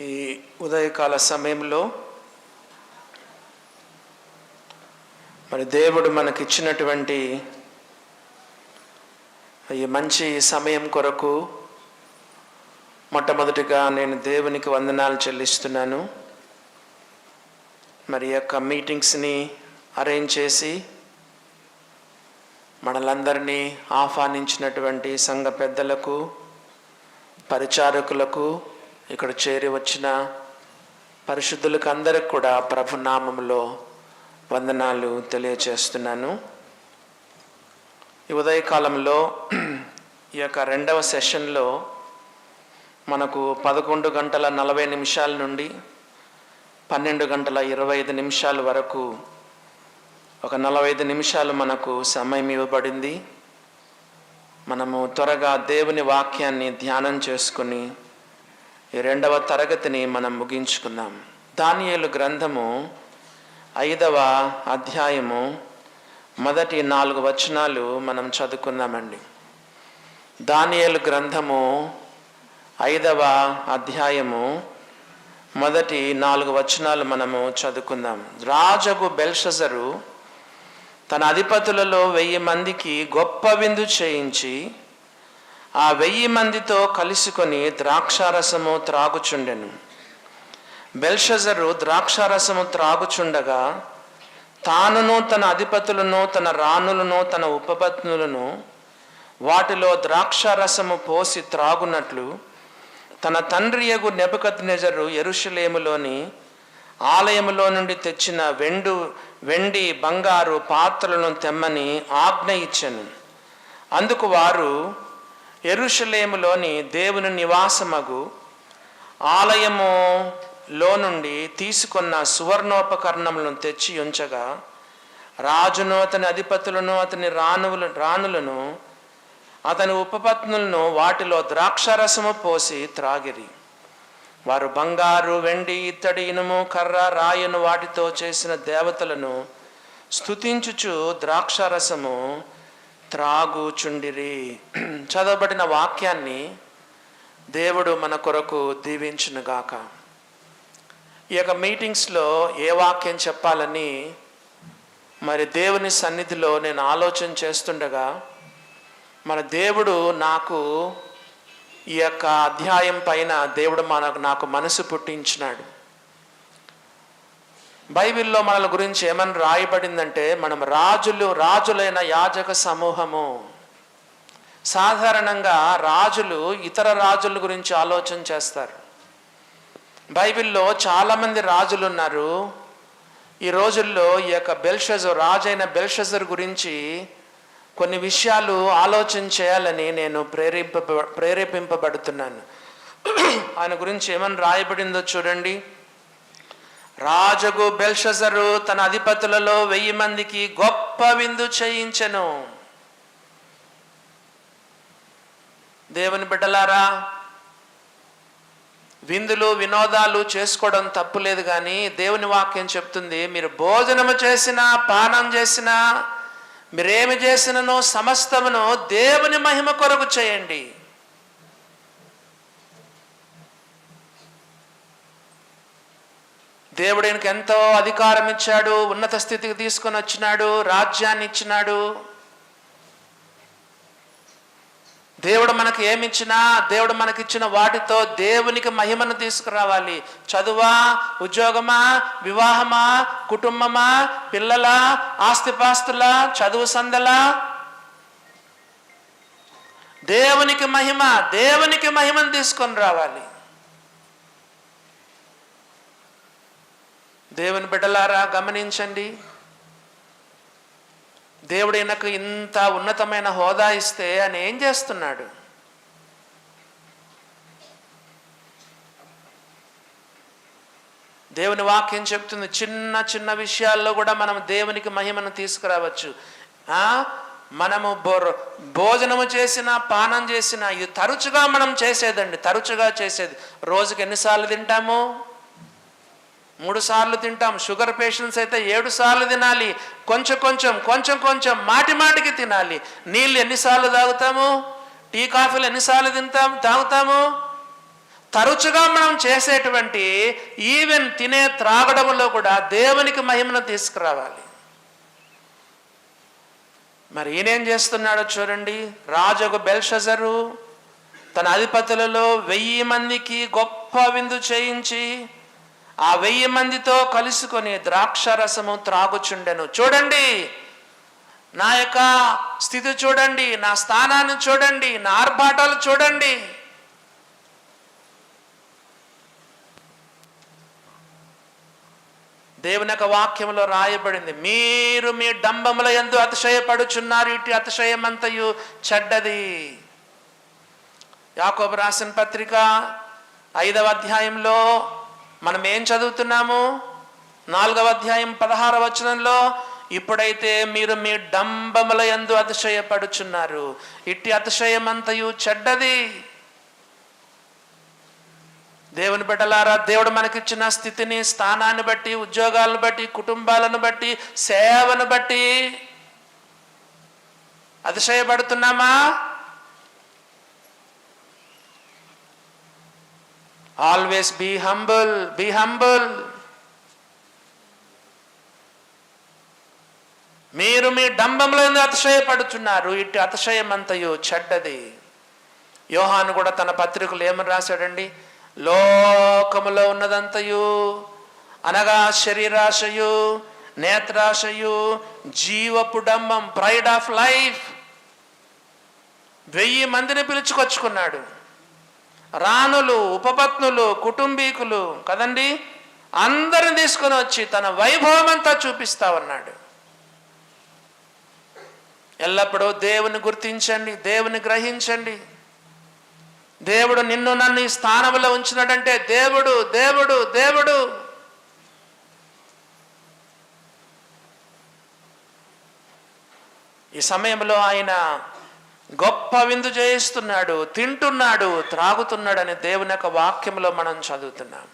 ఈ ఉదయకాల సమయంలో మరి దేవుడు మనకిచ్చినటువంటి ఈ మంచి సమయం కొరకు మొట్టమొదటిగా నేను దేవునికి వందనాలు చెల్లిస్తున్నాను. మరి యొక్క మీటింగ్స్ని అరేంజ్ చేసి మనలందరినీ ఆహ్వానించినటువంటి సంఘ పెద్దలకు, పరిచారకులకు, ఇక్కడ చేరి వచ్చిన పరిశుద్ధులకు అందరికి కూడా ప్రభునామములో వందనాలు తెలియచేస్తున్నాను. ఈ ఉదయకాలంలో ఈ యొక్క రెండవ సెషన్లో మనకు 11:40 నుండి 12:25 వరకు ఒక 45 నిమిషాలు మనకు సమయం ఇవ్వబడింది. మనము త్వరగా దేవుని వాక్యాన్ని ధ్యానం చేసుకుని ఈ రెండవ తరగతిని మనం ముగించుకుందాం. దానియేలు గ్రంథము 5వ అధ్యాయము మొదటి 4 వచనాలు మనం చదువుకుందామండి. దానియేలు గ్రంథము 5వ అధ్యాయము మొదటి 4 వచనాలు మనము చదువుకుందాం. రాజగు బెల్షజరు తన అధిపతులలో 1000 మందికి గొప్ప విందు చేయించి ఆ 1000 మందితో కలుసుకొని ద్రాక్షారసము త్రాగుచుండెను. బెల్షజరు ద్రాక్షారసము త్రాగుచుండగా తానును తన అధిపతులను, తన రాణులను, తన ఉపపత్నులను వాటిలో ద్రాక్షారసము పోసి త్రాగునట్లు తన తండ్రియగు నెబుకద్నెజరు యెరూషలేములోని ఆలయములో నుండి తెచ్చిన వెండి బంగారు పాత్రలను తెమ్మని ఆజ్ఞ ఇచ్చెను. అందుకు వారు యెరూషలేములోని దేవుని నివాసమగు ఆలయములో నుండి తీసుకున్న సువర్ణోపకరణములను తెచ్చి ఉంచగా రాజును, అతని అధిపతులను, అతని రాణులను, అతని ఉపపత్నులను వాటిలో ద్రాక్షారసము పోసి త్రాగిరి. వారు బంగారు, వెండి, ఇత్తడి, ఇనుము, కర్ర, రాయను వాటితో చేసిన దేవతలను స్తుతించుచు ద్రాక్షారసము త్రాగుచుండిరి. చదవబడిన వాక్యాన్ని దేవుడు మన కొరకు దీవించునుగాక. ఈ యొక్క మీటింగ్స్లో ఏ వాక్యం చెప్పాలని మరి దేవుని సన్నిధిలో నేను ఆలోచన చేస్తుండగా మన దేవుడు నాకు ఈ యొక్క అధ్యాయం పైన దేవుడు నాకు మనసు పుట్టించినాడు. బైబిల్లో మనల గురించి ఏమని రాయబడిందంటే, మనం రాజులైన యాజక సమూహము. సాధారణంగా రాజులు ఇతర రాజుల గురించి ఆలోచన చేస్తారు. బైబిల్లో చాలామంది రాజులు ఉన్నారు. ఈ రోజుల్లో ఈ యొక్క రాజైన బెల్షజర్ గురించి కొన్ని విషయాలు ఆలోచన చేయాలని నేను ప్రేరేపింపబడుతున్నాను. ఆయన గురించి ఏమని రాయబడిందో చూడండి. రాజగు బెల్షజరు తన అధిపతులలో 1000 మందికి గొప్ప విందు చేయించెను. దేవుని బిడ్డలారా, విందులు వినోదాలు చేసుకోవడం తప్పులేదు, కానీ దేవుని వాక్యం చెప్తుంది, మీరు భోజనము చేసినా, పానం చేసినా, మీరేమి చేసిననో సమస్తమును దేవుని మహిమ కొరకు చేయండి. దేవుడు ఈయనకి ఎంతో అధికారం ఇచ్చాడు, ఉన్నత స్థితికి తీసుకొని వచ్చినాడు, రాజ్యాన్ని ఇచ్చినాడు. దేవుడు మనకి ఏమిచ్చినా, దేవుడు మనకిచ్చిన వాటితో దేవునికి మహిమను తీసుకురావాలి. చదువా, ఉద్యోగమా, వివాహమా, కుటుంబమా, పిల్లల, ఆస్తిపాస్తుల, చదువు సందలా, దేవునికి మహిమను తీసుకొని రావాలి. దేవుని బిడ్డలారా గమనించండి. దేవుడు ఈయనకు ఇంత ఉన్నతమైన హోదా ఇస్తే ఆయన ఏం చేస్తున్నాడు? దేవుని వాక్యం చెప్తుంది, చిన్న చిన్న విషయాల్లో కూడా మనం దేవునికి మహిమను తీసుకురావచ్చు. మనము భోజనము చేసినా, పానం చేసినా, ఇది తరచుగా మనం చేసేదండి, తరచుగా చేసేది. రోజుకి ఎన్నిసార్లు తింటాము? 3 సార్లు తింటాం. షుగర్ పేషెంట్స్ అయితే 7 సార్లు తినాలి. కొంచెం మాటికి తినాలి. నీళ్ళు ఎన్నిసార్లు తాగుతాము? టీ కాఫీలు ఎన్నిసార్లు తాగుతాము? తరచుగా మనం చేసేటువంటి ఈవెన్ తినే త్రాగడంలో కూడా దేవునికి మహిమను తీసుకురావాలి. మరి ఈయనేం చేస్తున్నాడో చూడండి. రాజుకు బెల్షజరు తన అధిపతులలో 1000 మందికి గొప్ప విందు చేయించి ఆ 1000 మందితో కలుసుకొని ద్రాక్షరసము త్రాగుచుండెను. చూడండి నా యొక్క స్థితి, చూడండి నా స్థానాన్ని, చూడండి నా ఆర్భాటాలు చూడండి. దేవుని యొక్క వాక్యంలో రాయబడింది, మీరు మీ డంబముల యందు అతిశయపడుచున్నారు, ఇటు అతిశయమంతయు చెడ్డది. యాకోబు రాసిన పత్రిక 5వ అధ్యాయంలో మనం ఏం చదువుతున్నాము? 4వ అధ్యాయం 16వ వచనంలో, ఇప్పుడైతే మీరు మీ డంబముల యందు అతిశయపడుచున్నారు, ఇట్టి అతిశయమంతయు చెడ్డది. దేవుని బిడ్డలారా, దేవుడు మనకిచ్చిన స్థితిని, స్థానాన్ని బట్టి, ఉద్యోగాలను బట్టి, కుటుంబాలను బట్టి, సేవను బట్టి అతిశయపడుతున్నామా? Always be humble, be humble. మీరు మీ డంబముల యందు అతిశయపడుచున్నారు, ఇటు అతిశయమంతయు చెడ్డది. యోహాను కూడా తన పత్రికలు ఏమని రాశాడండి? లోకములో ఉన్నదంతయు అనగా శరీరాశయు, నేత్రాశయు, జీవపు డంబం, ప్రైడ్ ఆఫ్ లైఫ్. 1000 మందిని పిలుచుకొచ్చుకున్నాడు. రాణులు, ఉపపత్నులు, కుటుంబీకులు కదండి, అందరిని తీసుకొని వచ్చి తన వైభవం అంతా చూపిస్తా ఉన్నాడు. ఎల్లప్పుడూ దేవుని గుర్తించండి, దేవుని గ్రహించండి. దేవుడు నిన్ను నన్ను ఈ స్థానంలో ఉంచినాడంటే దేవుడు దేవుడు దేవుడు. ఈ సమయంలో ఆయన గొప్ప విందు చేయిస్తున్నాడు, తింటున్నాడు, త్రాగుతున్నాడని దేవుని యొక్క వాక్యంలో మనం చదువుతున్నాం.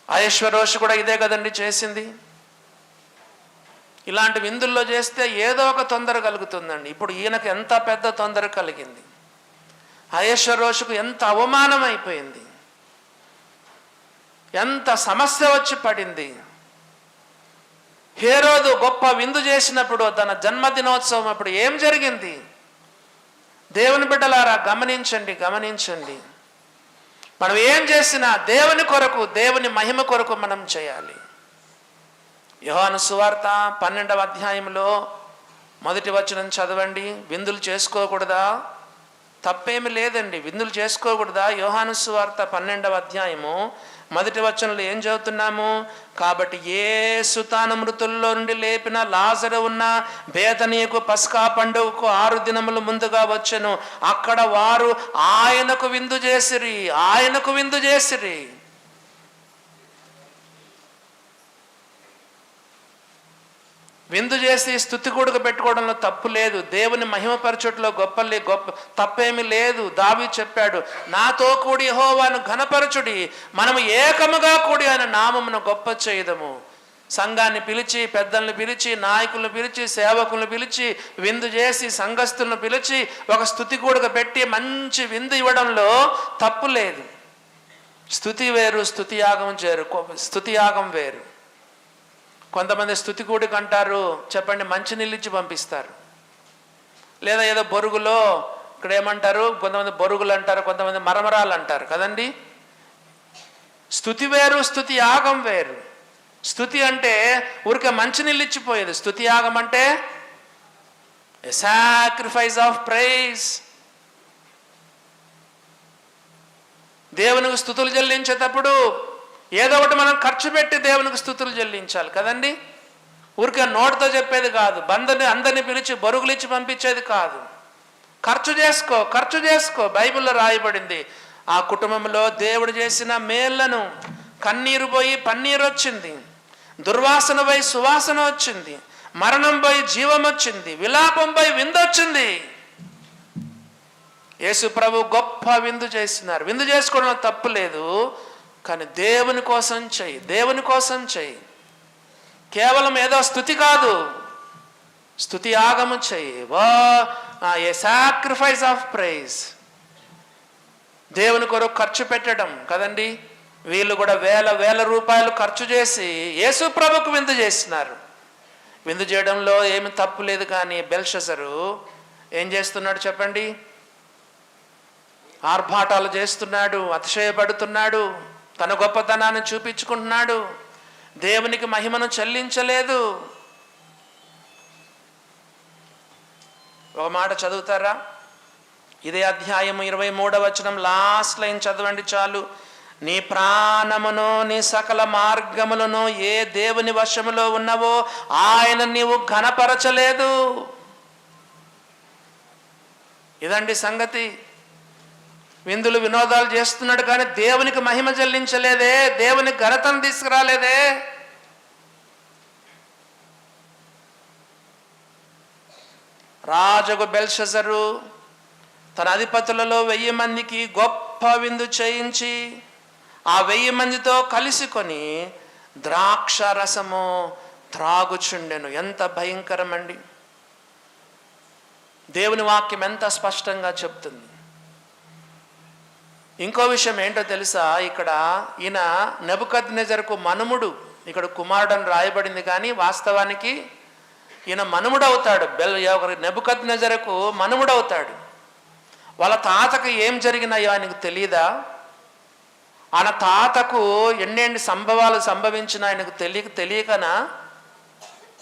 అహష్వేరోషు కూడా ఇదే కదండి చేసింది. ఇలాంటి విందుల్లో చేస్తే ఏదో ఒక తొందర కలుగుతుందండి. ఇప్పుడు ఈయనకు ఎంత పెద్ద తొందర కలిగింది. అహష్వేరోషుకు ఎంత అవమానం అయిపోయింది, ఎంత సమస్య వచ్చి పడింది. హేరోదు గొప్ప విందు చేసినప్పుడు, తన జన్మదినోత్సవం అప్పుడు ఏం జరిగింది? దేవుని బిడ్డలారా గమనించండి, గమనించండి. మనం ఏం చేసినా దేవుని కొరకు, దేవుని మహిమ కొరకు మనం చేయాలి. యోహాను సువార్త 12వ అధ్యాయంలో 1వ వచనం చదవండి. విందులు చేసుకోకూడదా? తప్పేమి లేదండి, విందులు చేసుకోకూడదా? యోహాను సువార్త 12వ అధ్యాయము 1వ వచనంలో ఏం చదువుతున్నాము? కాబట్టి యేసు తాను మృతుల్లో నుండి లేపిన లాజరు ఉన్న బేతనీయకు పస్కా పండుగకు 6 దినములు ముందుగా వచ్చెను. అక్కడ వారు ఆయనకు విందు చేసిరి, ఆయనకు విందు చేసిరి. విందు చేసి స్తుతి కూడుకు పెట్టుకోవడంలో తప్పు లేదు. దేవుని మహిమపరచుట్లో గొప్ప తప్పేమీ లేదు. దావీదు చెప్పాడు, నాతో కూడి యెహోవాను ఘనపరచుడి, మనము ఏకముగా కూడి ఆయన నామమును గొప్ప చేయదము. సంఘాన్ని పిలిచి, పెద్దల్ని పిలిచి, నాయకులను పిలిచి, సేవకులను పిలిచి, విందు చేసి, సంఘస్థులను పిలిచి ఒక స్తుతి కూడుక పెట్టి మంచి విందు ఇవ్వడంలో తప్పు లేదు. స్తుతి వేరు, స్తుతి యాగం చేరు, స్తుతి యాగం వేరు. కొంతమంది స్తుతి కూడికి అంటారు, చెప్పండి, మంచినీళ్ళు ఇచ్చి పంపిస్తారు. లేదా ఏదో బొరుగులో, ఇక్కడ ఏమంటారు, కొంతమంది బొరుగులు అంటారు, కొంతమంది మరమరాలు అంటారు కదండి. స్తుతి వేరు, స్తుతి యాగం వేరు. స్తుతి అంటే ఊరికే మంచినీళ్ళు ఇచ్చిపోయేది. స్తుతి యాగం అంటే ఏ సాక్రిఫైస్ ఆఫ్ ప్రైజ్. దేవునికి స్తుతులు చెల్లించేటప్పుడు ఏదో ఒకటి మనం ఖర్చు పెట్టి దేవునికి స్తుతులు చెల్లించాలి కదండి. ఊరికే నోటితో చెప్పేది కాదు, అందరిని పిలిచి బొరుగులు ఇచ్చి పంపించేది కాదు. ఖర్చు చేసుకో. బైబిల్లో రాయబడింది, ఆ కుటుంబంలో దేవుడు చేసిన మేళ్లను, కన్నీరు పోయి పన్నీరు వచ్చింది, దుర్వాసన పోయి సువాసన వచ్చింది, మరణం పోయి జీవం వచ్చింది, విలాపం పోయి విందు వచ్చింది. యేసు ప్రభు గొప్ప విందు చేస్తున్నారు. విందు చేసుకోవడం తప్పు లేదు, కానీ దేవుని కోసం చెయ్యి, దేవుని కోసం చెయ్యి. కేవలం ఏదో స్తుతి కాదు, స్తుతి యాగము చెయ్యి. A sacrifice of praise. దేవుని కొరకు ఖర్చు పెట్టడం కదండి. వీళ్ళు కూడా వేల వేల రూపాయలు ఖర్చు చేసి యేసు ప్రభుకు విందు చేస్తున్నారు. విందు చేయడంలో ఏమి తప్పు లేదు. కానీ బెల్షస్సరు ఏం చేస్తున్నాడు చెప్పండి? ఆర్భాటాలు చేస్తున్నాడు, అతిశయపడుతున్నాడు, తన గొప్పతనాన్ని చూపించుకుంటున్నాడు, దేవునికి మహిమను చెల్లించలేదు. ఒక మాట చదువుతారా? ఇదే అధ్యాయము 23వ వచనం లాస్ట్ లైన్ చదవండి చాలు. నీ ప్రాణమును నీ సకల మార్గములను ఏ దేవుని వశములో ఉన్నవో ఆయన నీవు ఘనపరచలేదు. ఇదండి సంగతి. విందులు వినోదాలు చేస్తున్నాడు కానీ దేవునికి మహిమ చెల్లించలేదే, దేవునికి ఘనతను తీసుకురాలేదే. రాజుకు బెల్షస్సరు తన అధిపతులలో 1000 మందికి గొప్ప విందు చేయించి ఆ 1000 మందితో కలిసికొని ద్రాక్ష రసము త్రాగుచుండెను. ఎంత భయంకరం అండి! దేవుని వాక్యం ఎంత స్పష్టంగా చెప్తుంది. ఇంకో విషయం ఏంటో తెలుసా? ఇక్కడ ఈయన నెబుకద్నెజరుకు మనుముడు, ఇక్కడ కుమారుడు అని రాయబడింది కానీ వాస్తవానికి ఈయన మనుముడు అవుతాడు. నెబుకద్నెజరుకు మనుముడు అవుతాడు. వాళ్ళ తాతకు ఏం జరిగినాయో ఆయనకు తెలియదా? ఆయన తాతకు ఎన్నెన్ని సంభవాలు సంభవించిన ఆయనకు తెలియకనా?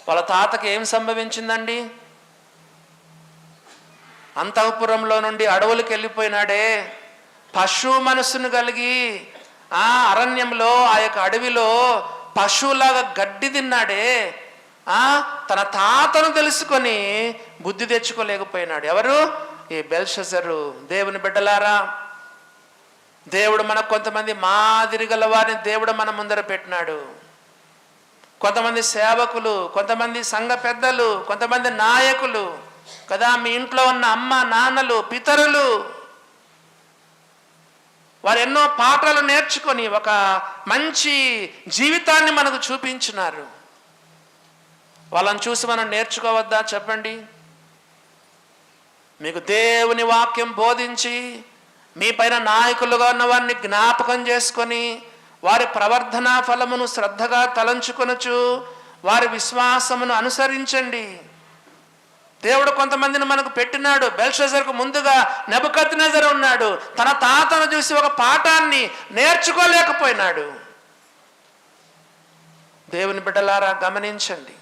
వాళ్ళ తాతకు ఏం సంభవించిందండి? అంతఃపురంలో నుండి అడవులకు వెళ్ళిపోయినాడే, పశువు మనస్సును కలిగి ఆ అరణ్యంలో ఆ యొక్క అడవిలో పశువులాగా గడ్డి తిన్నాడే. తన తాతను తెలుసుకొని బుద్ధి తెచ్చుకోలేకపోయినాడు. ఎవరు? ఈ బెల్షస్సరు. దేవుని బిడ్డలారా, దేవుడు మనకు కొంతమంది మాదిరి గల వారిని దేవుడు మన ముందర పెట్టినాడు. కొంతమంది సేవకులు, కొంతమంది సంఘ పెద్దలు, కొంతమంది నాయకులు కదా. మీ ఇంట్లో ఉన్న అమ్మ నాన్నలు, పితరులు, వారు ఎన్నో పాఠాలు నేర్చుకొని ఒక మంచి జీవితాన్ని మనకు చూపించినారు. వాళ్ళని చూసి మనం నేర్చుకోవద్దా చెప్పండి? మీకు దేవుని వాక్యం బోధించి మీ పైన నాయకులుగా ఉన్న వారిని జ్ఞాపకం చేసుకొని వారి ప్రవర్ధనా ఫలమును శ్రద్ధగా తలంచుకొనొచ్చు వారి విశ్వాసమును అనుసరించండి. దేవుడు కొంతమందిని మనకు పెట్టినాడు. బెల్షస్సరుకు ముందుగా నెబుకద్నెజరు ఉన్నాడు. తన తాతను చూసి ఒక పాఠాన్ని నేర్చుకోలేకపోయినాడు. దేవుని బిడ్డలారా గమనించండి.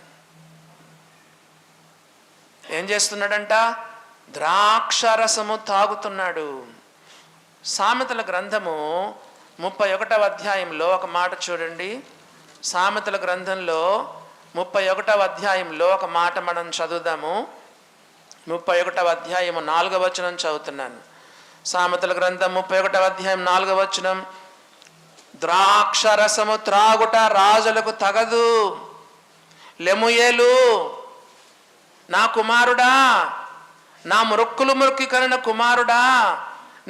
ఏం చేస్తున్నాడంట? ద్రాక్షరసము తాగుతున్నాడు. సామెతల గ్రంథము 31వ అధ్యాయంలో ఒక మాట చూడండి. సామెతల గ్రంథంలో 31వ అధ్యాయంలో ఒక మాట మనం చదువుదాము. 31వ అధ్యాయము 4వ వచనం చదువుతున్నాను. సామెతల గ్రంథం 31వ అధ్యాయం 4వ వచనం. ద్రాక్షరసము త్రాగుట రాజులకు తగదు. లెముయేలు, నా కుమారుడా, నా మురొక్కి కనిన కుమారుడా,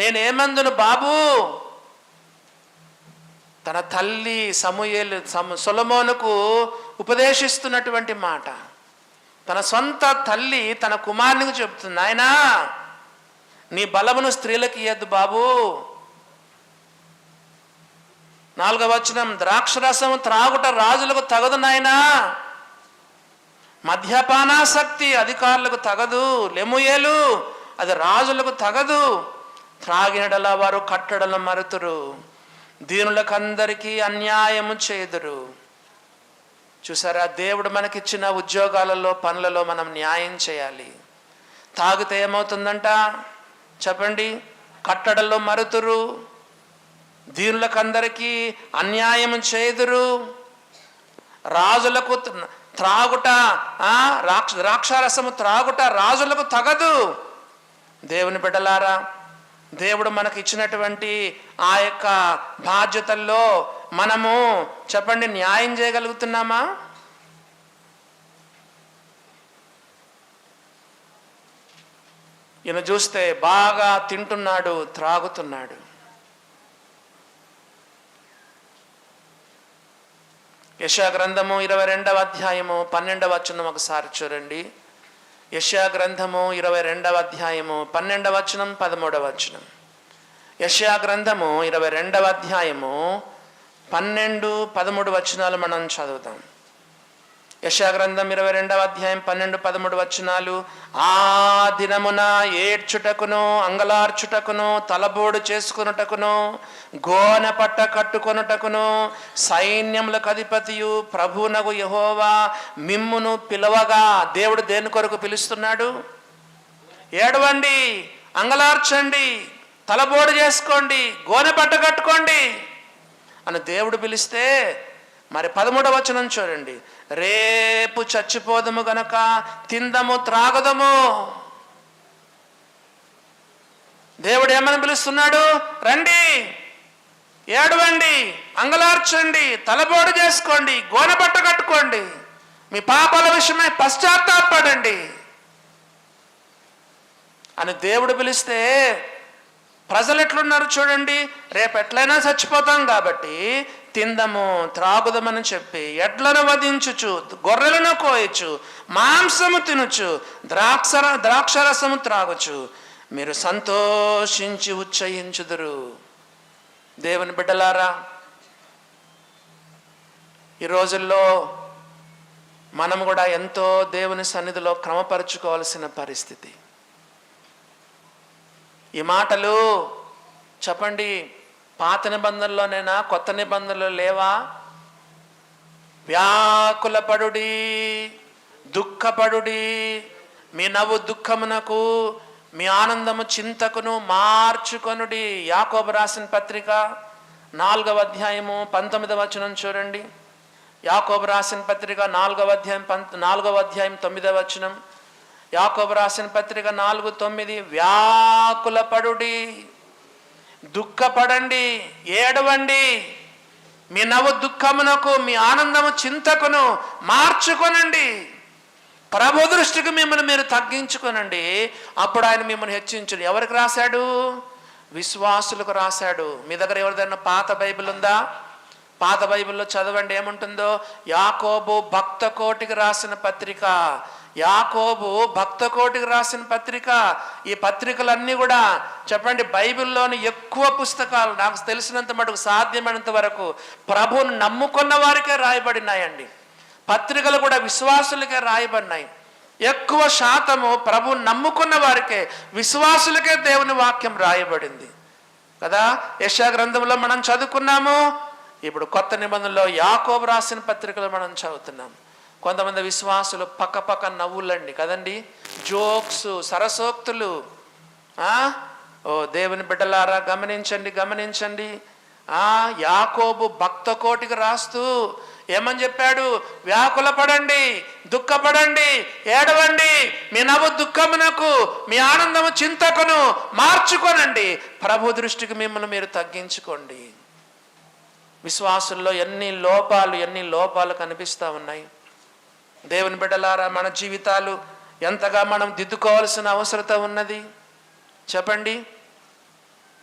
నేనేమందును బాబు? తన తల్లి సొలొమోనుకు ఉపదేశిస్తున్నటువంటి మాట. తన సొంత తల్లి తన కుమారునికి చెప్తుంది, నాయనా నీ బలమును స్త్రీలకు ఇయ్యద్దు బాబు. 4వ వచనం. ద్రాక్షరసము త్రాగుట రాజులకు తగదు నాయనా, మద్యపానాసక్తి అధికారులకు తగదు. లెముయేలు, అది రాజులకు తగదు. త్రాగినడలా వారు కట్టడలు మరుతురు, దీనులకందరికీ అన్యాయము చేదురు. చూసారా? దేవుడు మనకిచ్చిన ఉద్యోగాలలో పనులలో మనం న్యాయం చేయాలి. తాగితే ఏమవుతుందంట చెప్పండి? కట్టడల్లో మరుతురు, దీనులకందరికీ అన్యాయము చేదురు. రాజులకు త్రాగుట, ద్రాక్షారసము త్రాగుట రాజులకు తగదు. దేవుని బిడ్డలారా, దేవుడు మనకు ఇచ్చినటువంటి ఆ యొక్క బాధ్యతల్లో మనము చెప్పండి న్యాయం చేయగలుగుతున్నామా? ఈయన చూస్తే బాగా తింటున్నాడు, త్రాగుతున్నాడు. యెషయా గ్రంథము 22వ అధ్యాయము 12వ వచనం ఒకసారి చూడండి. యెషయా గ్రంథము 22వ అధ్యాయము 12వ వచనం 13వ వచనం. యెషయా గ్రంథము 22వ అధ్యాయము 12, 13 వచనాలు మనం చదువుతాం. యెషయా గ్రంథం 22వ అధ్యాయం 12, 13 వచనాలు. ఆ దినమున ఏడ్చుటకును, అంగలార్చుటకును, తలబోడు చేసుకొనుటకును, గోన పట్ట కట్టుకొనుటకును సైన్యములకు అధిపతియు ప్రభువునగు యెహోవా మిమ్మును పిలవగా. దేవుడు దేని కొరకు పిలుస్తున్నాడు? ఏడవండి, అంగలార్చండి, తలబోడు చేసుకోండి, గోనె పట్ట కట్టుకోండి అని దేవుడు పిలిస్తే, మరి 13వ వచనం చూడండి. రేపు చచ్చిపోదము గనక తిందము త్రాగదము. దేవుడు ఏమని పిలుస్తున్నాడు? రండి, ఏడవండి, అంగలార్చండి, తలబోడు చేసుకోండి, గోనె పట్ట కట్టుకోండి, మీ పాపాల విషయమై పశ్చాత్తాపడండి అని దేవుడు పిలిస్తే ప్రజలు ఎట్లున్నారు చూడండి. రేపు ఎట్లయినా చచ్చిపోతాం కాబట్టి తిందము త్రాగుదమని చెప్పి ఎడ్లను వధించుచు, గొర్రెలను కోయచ్చు, మాంసము తినుచు, ద్రాక్షరసము త్రాగుచు మీరు సంతోషించి ఉచ్చయించుదురు. దేవుని బిడ్డలారా, ఈ రోజుల్లో మనం కూడా ఎంతో దేవుని సన్నిధిలో క్రమపరుచుకోవాల్సిన పరిస్థితి. ఈ మాటలు చెప్పండి, పాత నిబంధనలోనైనా కొత్త నిబంధనలు లేవా? వ్యాకులపడుడి, దుఃఖపడుడి, మీ నవ్వు దుఃఖమునకు, మీ ఆనందము చింతకును మార్చుకొనుడి. యాకోబు రాసిన పత్రిక 4వ అధ్యాయము 19వ వచనం చూడండి. యాకోబు రాసిన పత్రిక 4వ అధ్యాయం 9వ వచనం. యాకోబు రాసిన పత్రిక 4:9. వ్యాకులపడుడి, దుఃఖపడండి, ఏడవండి, మీ నవ్వు దుఃఖమునకు, మీ ఆనందము చింతకును మార్చుకొనండి. ప్రభు దృష్టికి మిమ్మల్ని మీరు తగ్గించుకొనండి, అప్పుడు ఆయన మిమ్మల్ని హెచ్చించును. ఎవరికి రాశాడు? విశ్వాసులకు రాశాడు. మీ దగ్గర ఎవరిదైనా పాత బైబిల్ ఉందా? పాత బైబిల్లో చదవండి, ఏముంటుందో. యాకోబు భక్త కోటికి రాసిన పత్రిక. యాకోబు భక్త కోటికి రాసిన పత్రిక. ఈ పత్రికలన్నీ కూడా చెప్పండి, బైబిల్లోని ఎక్కువ పుస్తకాలు నాకు తెలిసినంత మటుకు సాధ్యమైనంత వరకు ప్రభువును నమ్ముకున్న వారికే రాయబడినాయండి. పత్రికలు కూడా విశ్వాసులకే రాయబడినాయి. ఎక్కువ శాతము ప్రభువును నమ్ముకున్న వారికే, విశ్వాసులకే దేవుని వాక్యం రాయబడింది కదా. యెషయా గ్రంథంలో మనం చదువుకున్నాము. ఇప్పుడు కొత్త నిబంధనలో యాకోబు రాసిన పత్రికలు మనం చదువుతున్నాం. కొంతమంది విశ్వాసులు పక్క నవ్వులండి కదండి, జోక్స్, సరసోక్తులు. ఓ దేవుని బిడ్డలారా, గమనించండి. యాకోబు భక్త కోటికి రాస్తూ ఏమని చెప్పాడు? వ్యాకులపడండి, దుఃఖపడండి, ఏడవండి, మీ నవ్వు దుఃఖమునకు, మీ ఆనందము చింతకును మార్చుకోనండి, ప్రభు దృష్టికి మిమ్మల్ని మీరు తగ్గించుకోండి. విశ్వాసుల్లో ఎన్ని లోపాలు కనిపిస్తూ ఉన్నాయి. దేవుని బిడ్డలారా, మన జీవితాలు ఎంతగా మనం దిద్దుకోవాల్సిన అవసరత ఉన్నది చెప్పండి.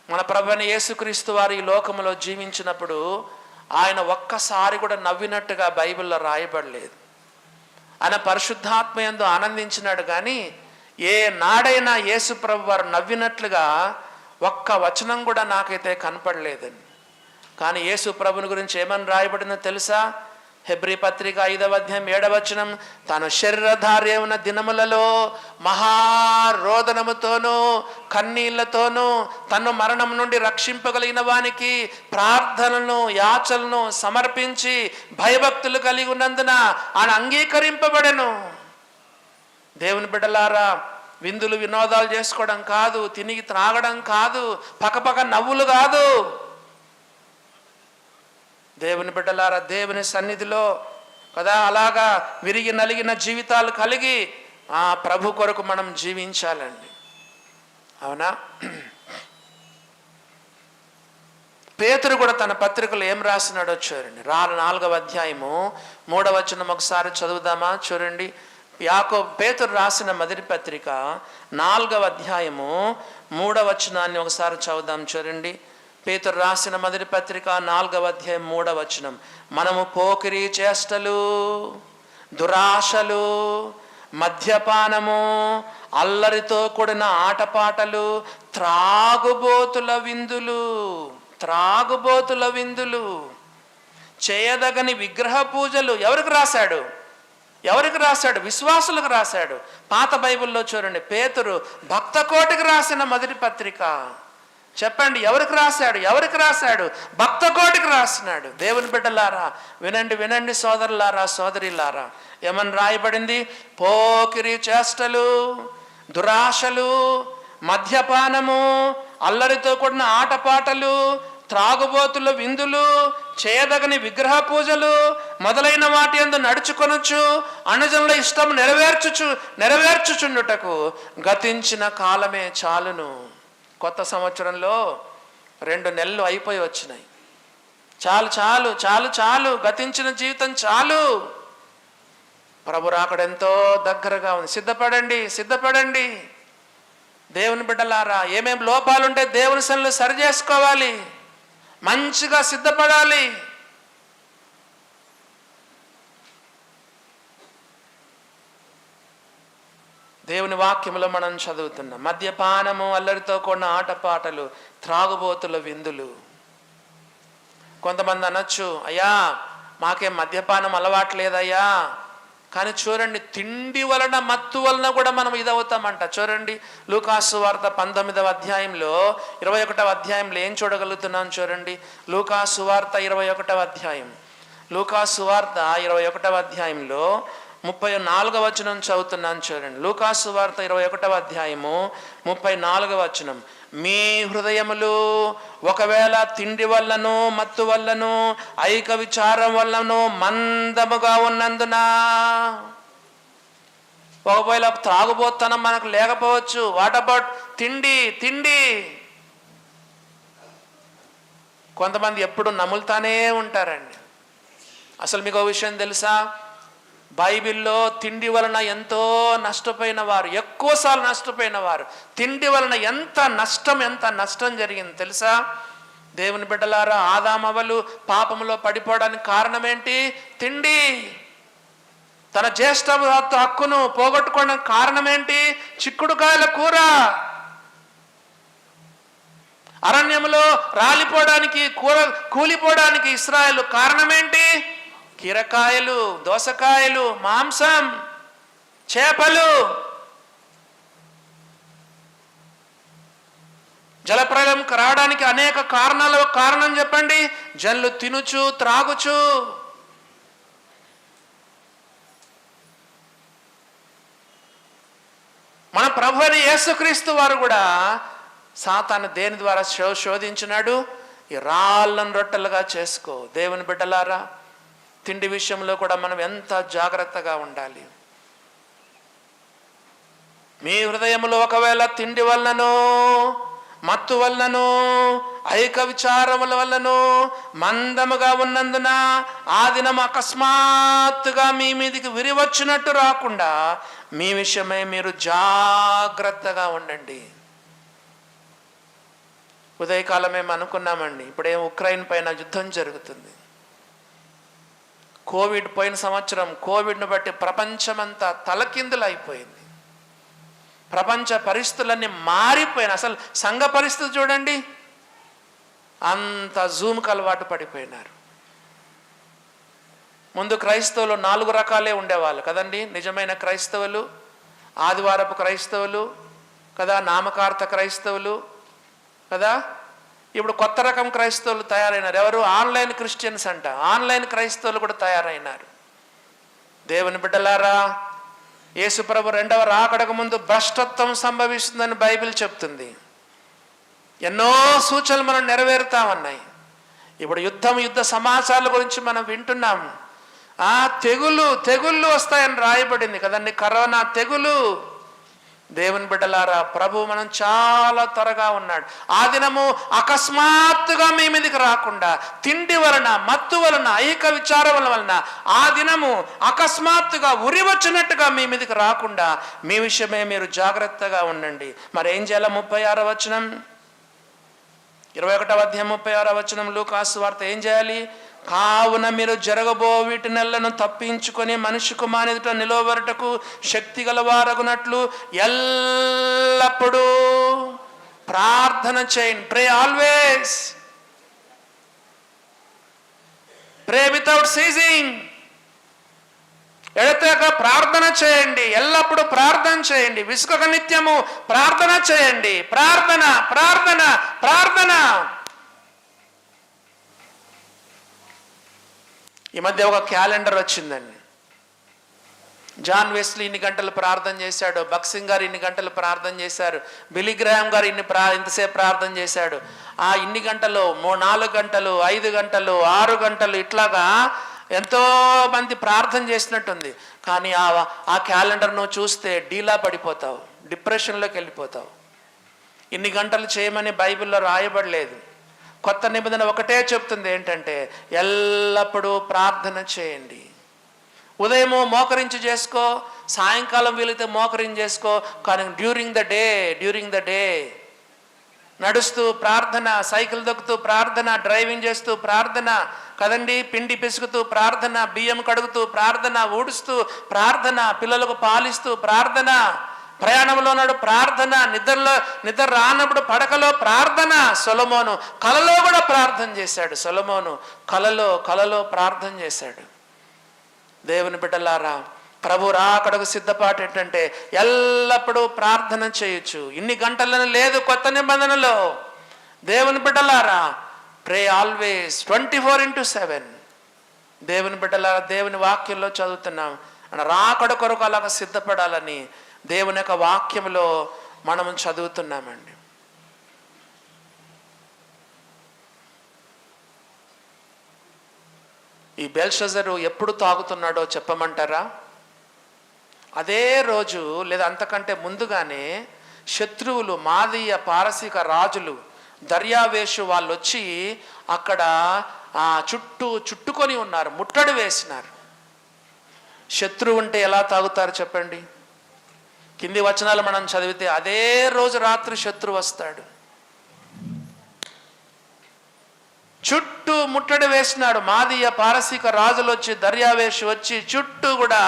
మన ప్రభువైన యేసుక్రీస్తు వారు ఈ లోకంలో జీవించినప్పుడు ఆయన ఒక్కసారి కూడా నవ్వినట్టుగా బైబిల్లో రాయబడలేదు. ఆయన పరిశుద్ధాత్మ యందు ఆనందించినాడు, కానీ ఏ నాడైనా యేసు ప్రభు వారు నవ్వినట్లుగా ఒక్క వచనం కూడా నాకైతే కనపడలేదండి. కానీ యేసు ప్రభుని గురించి ఏమని రాయబడిందో తెలుసా? హెబ్రీ పత్రిక 5వ అధ్యాయం 7వ వచనం. తాను శరీరధార్య ఉన్న దినములలో మహారోదనముతోనూ కన్నీళ్లతోనూ తను మరణం నుండి రక్షింపగలిగిన వానికి ప్రార్థనలను, యాచలను సమర్పించి భయభక్తులు కలిగి ఉన్నందున ఆయన అంగీకరింపబడెను. దేవుని బిడ్డలారా, విందులు వినోదాలు చేసుకోవడం కాదు, తిని త్రాగడం కాదు, పక్కపక్క నవ్వులు కాదు. దేవుని బిడ్డలారా, దేవుని సన్నిధిలో కదా అలాగా విరిగి నలిగిన జీవితాలు కలిగి ఆ ప్రభు కొరకు మనం జీవించాలండి. అవునా? పేతురు కూడా తన పత్రికలో ఏం రాసినాడో చూడండి. 4వ అధ్యాయము 3వ వచనం ఒకసారి చదువుదామా? చూడండి. పేతురు రాసిన మొదటి పత్రిక 4వ అధ్యాయము 3వ వచనాన్ని ఒకసారి చదువుదాం. చూడండి. పేతురు రాసిన మొదటి పత్రిక 4వ అధ్యాయం 3వ వచనం. మనము పోకిరి చేష్టలు, దురాశలు, మద్యపానము, అల్లరితో కూడిన ఆటపాటలు, త్రాగుబోతుల విందులు, చేయదగని విగ్రహ పూజలు. ఎవరికి రాశాడు? విశ్వాసులకు రాశాడు. పాత బైబిల్లో చూడండి, పేతురు భక్త కోటికి రాసిన మొదటి పత్రిక. చెప్పండి, ఎవరికి రాశాడు? భక్త కోటికి రాసినాడు. దేవుని బిడ్డలారా వినండి సోదరులారా, సోదరిలారా, ఏమని రాయబడింది? పోకిరి చేష్టలు, దురాశలు, మద్యపానము, అల్లరితో కూడిన ఆటపాటలు, త్రాగుబోతుల విందులు, చేయదగని విగ్రహ పూజలు మొదలైన వాటి యందు నడుచుకొనొచ్చు, అనుజనుల ఇష్టం నెరవేర్చుచుండుటకు గతించిన కాలమే చాలును. కొత్త సంవత్సరంలో 2 నెలలు అయిపోయి వచ్చినాయి. చాలు, గతించిన జీవితం చాలు. ప్రభు రాకడెంతో దగ్గరగా ఉంది. సిద్ధపడండి. దేవుని బిడ్డలారా, ఏమేం లోపాలుంటే దేవుని సన్నిధిలో సరి చేసుకోవాలి, మంచిగా సిద్ధపడాలి. దేవుని వాక్యములో మనం చదువుతున్నాం, మద్యపానము, అల్లరితో కూడిన ఆటపాటలు, త్రాగుబోతుల విందులు. కొంతమంది అనొచ్చు, అయ్యా మాకేం మద్యపానం అలవాట్లేదయ్యా. కానీ చూడండి, తిండి వలన, మత్తు వలన కూడా మనం ఇదవుతామంట. చూడండి, లూకాసు వార్త 19వ అధ్యాయంలో 21వ అధ్యాయంలో ఏం చూడగలుగుతున్నాం చూడండి. లూకాసు వార్త 21వ అధ్యాయం, లూకాసు వార్త 21వ అధ్యాయంలో 34వ వచనం చదువుతున్నాను చూడండి. లూకాసు వార్త 21వ అధ్యాయము 34వ వచనం. మీ హృదయములు ఒకవేళ తిండి వల్లను, మత్తు వల్లను, ఐక విచారం వల్లను మందముగా ఉన్నందున, ఒకవేళ త్రాగుబోతనం మనకు లేకపోవచ్చు. వాట్ అబౌట్ తిండి? కొంతమంది ఎప్పుడు నములుతానే ఉంటారండి. అసలు మీకు ఒక విషయం తెలుసా? బైబిల్లో తిండి వలన ఎంతో నష్టపోయిన వారు, ఎక్కువసార్లు నష్టపోయిన వారు, తిండి వలన ఎంత నష్టం జరిగింది తెలుసా? దేవుని బిడ్డలారా, ఆదామవ్వలు పాపములో పడిపోవడానికి కారణం ఏంటి? తిండి. తన జ్యేష్ఠ హక్కును పోగొట్టుకోవడానికి కారణం ఏంటి? చిక్కుడుకాయల కూర. అరణ్యములో రాలిపోవడానికి, కూలిపోవడానికి ఇశ్రాయేలు కారణం ఏంటి? కీరకాయలు, దోసకాయలు, మాంసం, చేపలు. జలప్రలయం రావడానికి అనేక కారణాలు. కారణం చెప్పండి? జనులు తినుచు, త్రాగుచు. మన ప్రభు అయిన యేసుక్రీస్తు వారు కూడా సాతాను దేని ద్వారా శోధించినాడు? ఈ రాళ్ళను రొట్టెలుగా చేసుకో. దేవుని బిడ్డలారా, తిండి విషయంలో కూడా మనం ఎంత జాగ్రత్తగా ఉండాలి. మీ హృదయములో ఒకవేళ తిండి వలనను, మత్తు వలనను, ఐక విచారముల వలనను మందముగా ఉన్నందున ఆ దినం అకస్మాత్తుగా మీ మీదికి విరివచ్చినట్టు రాకుండా మీ విషయమై మీరు జాగ్రత్తగా ఉండండి. ఉదయకాలం మేము అనుకున్నామండి, ఇప్పుడేం ఉక్రెయిన్ పైన యుద్ధం జరుగుతుంది. కోవిడ్ పోయిన సంవత్సరం, కోవిడ్ను బట్టి ప్రపంచమంతా తలకిందులు అయిపోయింది. ప్రపంచ పరిస్థితులన్నీ మారిపోయిన, అసలు సంఘ పరిస్థితి చూడండి, అంత జూమ్కి అలవాటు పడిపోయినారు. ముందు క్రైస్తవులు 4 రకాలే ఉండేవాళ్ళు కదండి. నిజమైన క్రైస్తవులు, ఆదివారపు క్రైస్తవులు కదా, నామకార్థ క్రైస్తవులు కదా. ఇప్పుడు కొత్త రకం క్రైస్తవులు తయారైనారు. ఎవరు? ఆన్లైన్ క్రిస్టియన్స్ అంట. ఆన్లైన్ క్రైస్తవులు కూడా తయారైనారు. దేవుని బిడ్డలారా, యేసుప్రభు 2వ రాకడకు ముందు భ్రష్టత్వం సంభవిస్తుందని బైబిల్ చెప్తుంది. ఎన్నో సూచనలు మనం నెరవేరుతామన్నాయి. ఇప్పుడు యుద్ధ సమాచారాల గురించి మనం వింటున్నాం. తెగుళ్ళు వస్తాయని రాయబడింది కదండి, కరోనా తెగులు. దేవుని బిడ్డలారా, ప్రభు మనం చాలా త్వరగా ఉన్నాడు. ఆ దినము అకస్మాత్తుగా మీ మీదకి రాకుండా, తిండి వలన, మత్తు వలన, ఐక విచారముల వలన ఆ దినము అకస్మాత్తుగా ఉరి వచ్చినట్టుగా మీ మీదకి రాకుండా మీ విషయమే మీరు జాగ్రత్తగా ఉండండి. మరి ఏం చేయాలి? 36వ వచనం, 21వ అధ్యాయం 36వ వచనం లూకాసు వార్త. ఏం చేయాలి? కావున మీరు జరగబో వీటి నెలను తప్పించుకొని మనిషి కుమారుని ఎదుట నిలవబడుటకు శక్తి గలవారగునట్లు ఎల్లప్పుడూ ప్రార్థన చేయండి. ప్రే ఆల్వేస్, ప్రే వితౌట్ సీజింగ్. ఎడతెగక ప్రార్థన చేయండి, ఎల్లప్పుడూ ప్రార్థన చేయండి, విసుకక నిత్యము ప్రార్థన చేయండి. ప్రార్థన ప్రార్థన ప్రార్థన. ఈ మధ్య ఒక క్యాలెండర్ వచ్చిందండి. జాన్ వెస్లీ ఇన్ని గంటలు ప్రార్థన చేశాడు, బక్సింగ్ గారు ఇన్ని గంటలు ప్రార్థన చేశారు, బిలీ గ్రాహం గారు ఇంతసేపు ప్రార్థన చేశాడు. ఆ ఇన్ని గంటలు 4 గంటలు, 5 గంటలు, 6 గంటలు ఇట్లాగా ఎంతో మంది ప్రార్థన చేసినట్టుంది. కానీ ఆ క్యాలెండర్ను చూస్తే డీలా పడిపోతావు, డిప్రెషన్లోకి వెళ్ళిపోతావు. ఇన్ని గంటలు చేయమని బైబిల్లో రాయబడలేదు. కొత్త నిబంధన ఒకటే చెప్తుంది, ఏంటంటే ఎల్లప్పుడూ ప్రార్థన చేయండి. ఉదయము మోకరించి చేసుకో, సాయంకాలం వీలైతే మోకరించి చేసుకో, కానీ డ్యూరింగ్ ద డే నడుస్తూ ప్రార్థన, సైకిల్ దొక్కుతూ ప్రార్థన, డ్రైవింగ్ చేస్తూ ప్రార్థన కదండి, పిండి పిసుకుతూ ప్రార్థన, బియ్యం కడుగుతూ ప్రార్థన, ఊడుస్తూ ప్రార్థన, పిల్లలకు పాలిస్తూ ప్రార్థన, ప్రయాణంలో నాడు ప్రార్థన, నిద్ర రానప్పుడు పడకలో ప్రార్థన. సొలొమోను కలలో కూడా ప్రార్థన చేశాడు. సొలొమోను కలలో ప్రార్థన చేశాడు. దేవుని బిడ్డలారా, ప్రభు రాకడకు సిద్ధపాటు ఏంటంటే ఎల్లప్పుడూ ప్రార్థన చేయొచ్చు. ఇన్ని గంటలను లేదు కొత్త నిబంధనలో. దేవుని బిడ్డలారా, ప్రే ఆల్వేస్ 24/7. దేవుని బిడ్డలారా, దేవుని వాక్యంలో చదువుతున్నాం, రాకడ కొరకు అలాగ సిద్ధపడాలని దేవుని యొక్క వాక్యంలో మనం చదువుతున్నామండి. ఈ బెల్షజరు ఎప్పుడు తాగుతున్నాడో చెప్పమంటారా? అదే రోజు లేదా అంతకంటే ముందుగానే శత్రువులు, మాదీయ పారసీక రాజులు, దర్యావేషు వాళ్ళు వచ్చి అక్కడ చుట్టుకొని ఉన్నారు, ముట్టడి వేసినారు. శత్రువు ఉంటే ఎలా తాగుతారు చెప్పండి? కింది వచనాలు మనం చదివితే అదే రోజు రాత్రి శత్రువు వస్తాడు, చుట్టూ ముట్టడి వేసినాడు. మాదీయ పారసీక రాజులు వచ్చి, దర్యావేషు వచ్చి చుట్టూ కూడా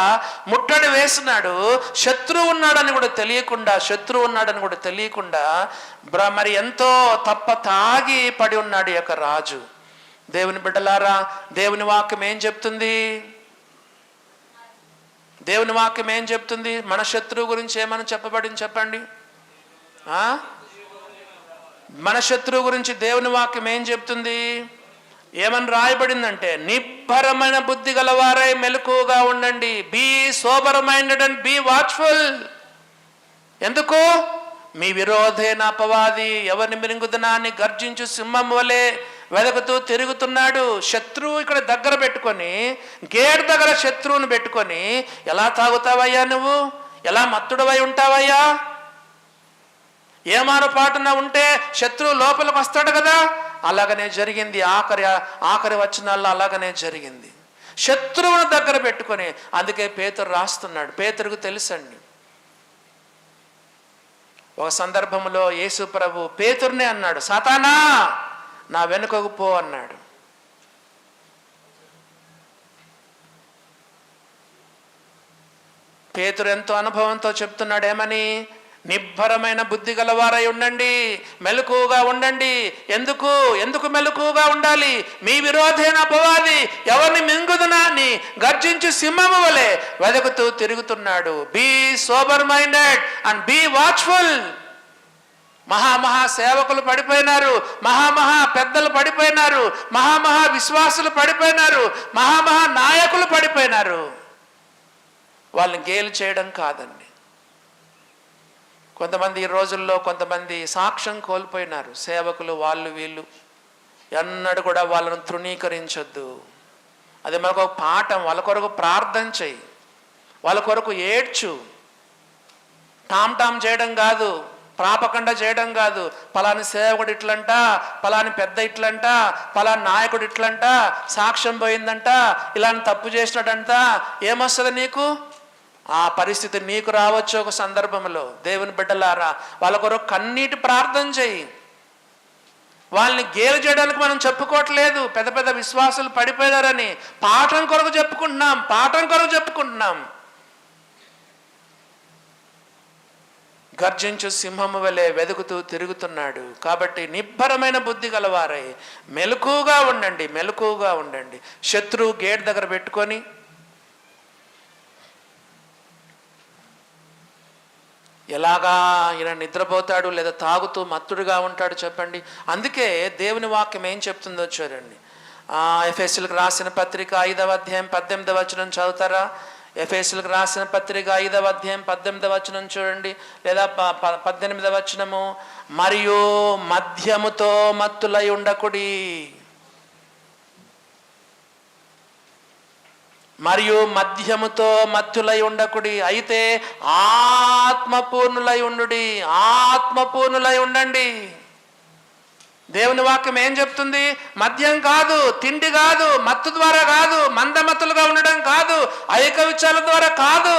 ముట్టడి వేసినాడు. శత్రువు ఉన్నాడని కూడా తెలియకుండా మరి ఎంతో తాగి పడి ఉన్నాడు ఈ యొక్క రాజు. దేవుని బిడ్డలారా, దేవుని వాక్యం ఏం చెప్తుంది? దేవుని వాక్యం ఏం చెప్తుంది? మన శత్రువు గురించి ఏమని చెప్పబడింది చెప్పండి? మన శత్రువు గురించి దేవుని వాక్యం ఏం చెప్తుంది? ఏమని రాయబడిందంటే, నిబ్బరమైన బుద్ధి గలవారై మెలకువగా ఉండండి. Be sober minded and be watchful. ఎందుకు? మీ విరోధైన అపవాది ఎవరిని మిరింగుదనా అని గర్జించు సింహం వలె వెదకుతూ తిరుగుతున్నాడు. శత్రువు ఇక్కడ దగ్గర పెట్టుకొని, గేట్ దగ్గర శత్రువుని పెట్టుకొని ఎలా తాగుతావయ్యా నువ్వు? ఎలా మత్తుడవై ఉంటావయ్యా? ఏమారుపాటున ఉంటే శత్రువు లోపలికి వస్తాడు కదా. అలాగనే జరిగింది. ఆఖరి వచనాల్లో అలాగనే జరిగింది. శత్రువును దగ్గర పెట్టుకొని, అందుకే పేతురు రాస్తున్నాడు. పేతురుకు తెలుసండి. ఒక సందర్భంలో యేసు ప్రభు పేతురునే అన్నాడు, సాతానా నా వెనుకకు పో అన్నాడు. పేతురు ఎంతో అనుభవంతో చెప్తున్నాడు, ఏమని? నిబ్బరమైన బుద్ధి గలవారై ఉండండి, మెలకువగా ఉండండి. ఎందుకు మెలకువగా ఉండాలి? మీ విరోధైన అపవాది ఎవరిని మింగుదునా అని గర్జించి సింహము వలె వెదకుతూ తిరుగుతున్నాడు. Be sober minded and be watchful. మహామహా సేవకులు పడిపోయినారు, మహామహా పెద్దలు పడిపోయినారు, మహామహా విశ్వాసులు పడిపోయినారు, మహామహా నాయకులు పడిపోయినారు. వాళ్ళని గేలు చేయడం కాదండి. కొంతమంది ఈ రోజుల్లో సాక్ష్యం కోల్పోయినారు. సేవకులు వాళ్ళు వీళ్ళు ఎన్నడూ కూడా వాళ్ళను తృణీకరించొద్దు. అది మనకు ఒక పాఠం. వాళ్ళ కొరకు ప్రార్థన చేయి, వాళ్ళ కొరకు ఏడ్చు. టామ్ చేయడం కాదు, ప్రాపకండ చేయడం కాదు. పలాని సేవకుడు ఇట్లంట, పలాని పెద్ద ఇట్లంట, పలాని నాయకుడు ఇట్లంట, సాక్ష్యం పోయిందంట, ఇలాంటి తప్పు చేసినట్టంట. ఏమొస్తుంది నీకు? ఆ పరిస్థితి నీకు రావచ్చు ఒక సందర్భంలో. దేవుని బిడ్డలారా, వాళ్ళ కొరకు కన్నీటి ప్రార్థన చేయి. వాళ్ళని గేలు చేయడానికి మనం చెప్పుకోవట్లేదు పెద్ద పెద్ద విశ్వాసులు పడిపోయారని. పాఠం కొరకు చెప్పుకుంటున్నాం. గర్జించు సింహము వలె వెదుకుతూ తిరుగుతున్నాడు. కాబట్టి నిబ్బరమైన బుద్ధి గలవారై మెలకుగా ఉండండి. శత్రువు గేట్ దగ్గర పెట్టుకొని ఎలాగా ఈయన నిద్రపోతాడు లేదా తాగుతూ మత్తుడుగా ఉంటాడు చెప్పండి. అందుకే దేవుని వాక్యం ఏం చెప్తుందో చూడండి. ఎఫెసీయులకు రాసిన పత్రిక 5వ అధ్యాయం 18వ వచనం చదువుతారా? ఎఫెసీయులకు రాసిన పత్రిక 5వ అధ్యాయం 18వ వచనం చూడండి, లేదా 18వ వచనము. మరియు మద్యముతో మత్తులై ఉండకుడి, అయితే ఆత్మపూర్ణులై ఉండండి. దేవుని వాక్యం ఏం చెప్తుంది? మద్యం కాదు, తిండి కాదు, మత్తు ద్వారా కాదు, మందమత్తులుగా ఉండడం కాదు, ఐక విచారాల ద్వారా కాదు,